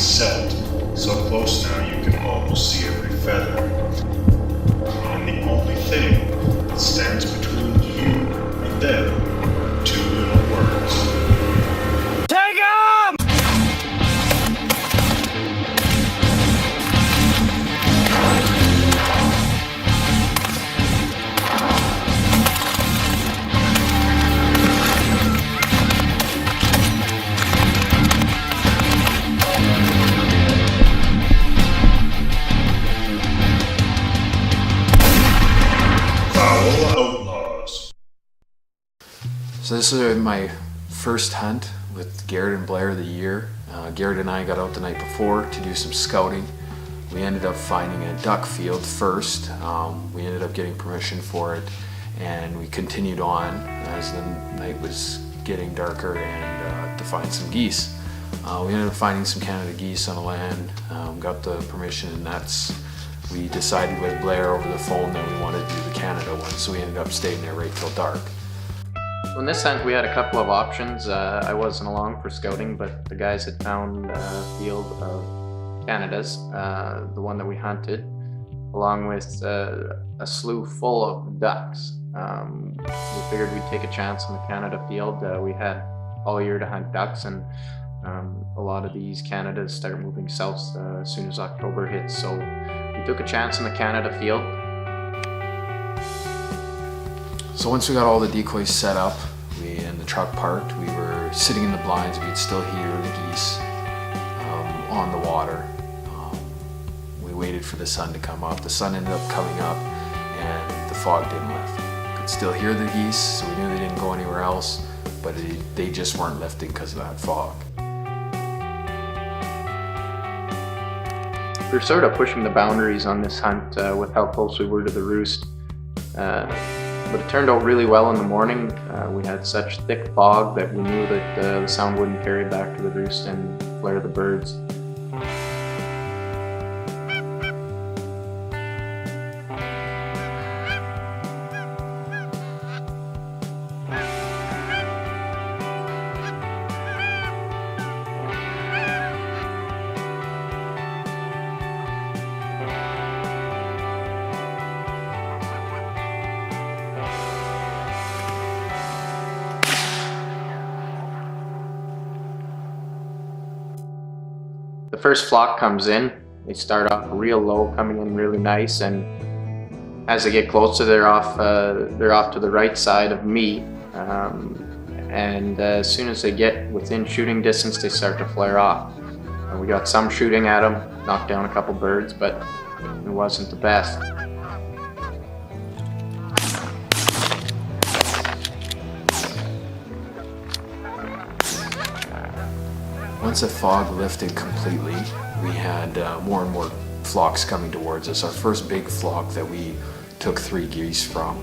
set, so close now you can almost see every feather. And the only thing that stands between you and them, two little words. Take 'em! Fowl Outlaws. So this is my first hunt with Garrett and Blair of the year. Garrett and I got out the night before to do some scouting. We ended up finding a duck field first. We ended up getting permission for it, and we continued on as the night was getting darker and to find some geese. We ended up finding some Canada geese on the land, got the permission, and we decided with Blair over the phone that we wanted to do the Canada one, so we ended up staying there right till dark. In this hunt we had a couple of options. I wasn't along for scouting, but the guys had found a field of Canadas, the one that we hunted, along with a slough full of ducks. We figured we'd take a chance on the Canada field. We had all year to hunt ducks, and a lot of these Canadas start moving south as soon as October hits, so we took a chance on the Canada field. So once we got all the decoys set up, and the truck parked, we were sitting in the blinds. We could still hear the geese on the water. We waited for the sun to come up. The sun ended up coming up, and the fog didn't lift. Could still hear the geese, so we knew they didn't go anywhere else, but they just weren't lifting because of that fog. We were sort of pushing the boundaries on this hunt with how close we were to the roost. But it turned out really well in the morning. We had such thick fog that we knew that the sound wouldn't carry back to the roost and flare the birds. The first flock comes in. They start off real low, coming in really nice, and as they get closer, they're off to the right side of me. And as soon as they get within shooting distance, they start to flare off. We got some shooting at them, knocked down a couple birds, but it wasn't the best. Once the fog lifted completely, we had more and more flocks coming towards us. Our first big flock that we took 3 geese from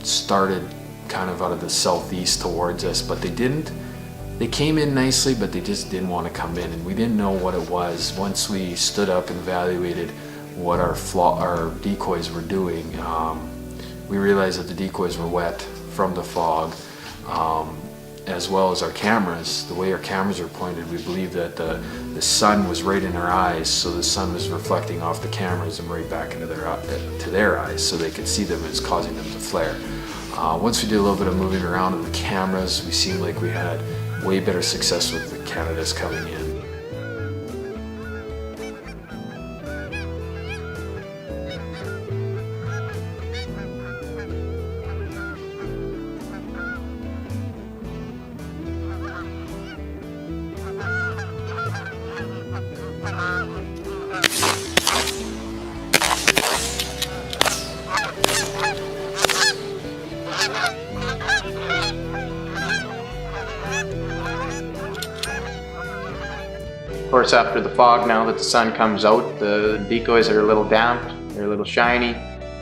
started kind of out of the southeast towards us, but they came in nicely, but they just didn't want to come in, and we didn't know what it was. Once we stood up and evaluated what our decoys were doing, we realized that the decoys were wet from the fog. As well as our cameras. The way our cameras are pointed, we believe that the sun was right in our eyes, so the sun was reflecting off the cameras and right back into their eyes, so they could see them as causing them to flare. Once we did a little bit of moving around of the cameras, we seemed like we had way better success with the Canadas coming in. Of course, after the fog, now that the sun comes out, the decoys are a little damp, they're a little shiny.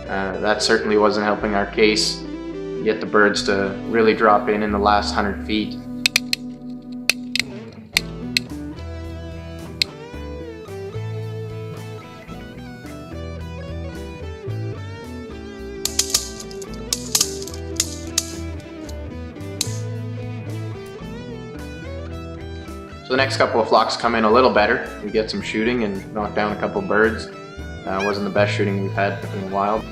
That certainly wasn't helping our case. Get the birds to really drop in the last 100 feet. the next couple of flocks come in a little better. We get some shooting and knock down a couple birds. Wasn't the best shooting we've had in a while.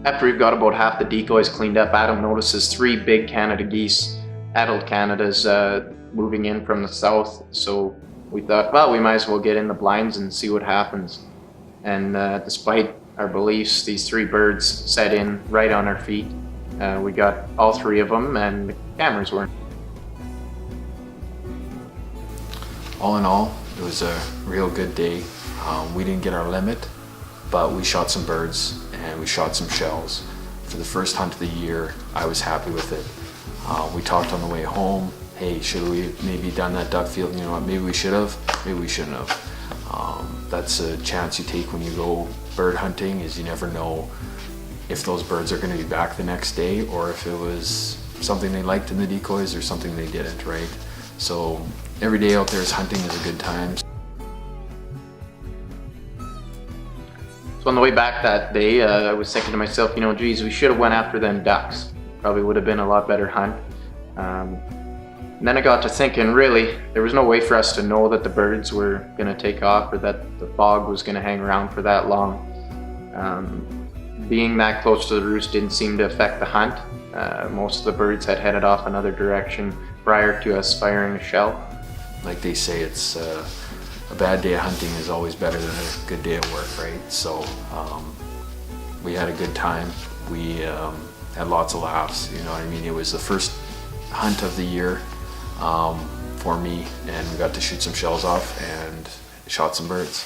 After we've got about half the decoys cleaned up, Adam notices 3 big Canada geese, adult Canadas, moving in from the south. So we thought, well, we might as well get in the blinds and see what happens. And despite our beliefs, these 3 birds set in right on our feet. We got all 3 of them, and the cameras weren't. All in all, it was a real good day. We didn't get our limit, but we shot some birds and we shot some shells. For the first hunt of the year, I was happy with it. We talked on the way home, hey, should we maybe done that duck field? You know what, maybe we should have, maybe we shouldn't have. That's a chance you take when you go bird hunting, is you never know if those birds are gonna be back the next day, or if it was something they liked in the decoys or something they didn't, right? So every day out there is hunting is a good time. So on the way back that day, I was thinking to myself, you know, geez, we should have went after them ducks. Probably would have been a lot better hunt. And then I got to thinking, really, there was no way for us to know that the birds were going to take off or that the fog was going to hang around for that long. Being that close to the roost didn't seem to affect the hunt. Most of the birds had headed off another direction prior to us firing a shell. Like they say, it's a bad day of hunting is always better than a good day of work, right? So we had a good time. We had lots of laughs, you know what I mean? It was the first hunt of the year for me, and we got to shoot some shells off and shot some birds.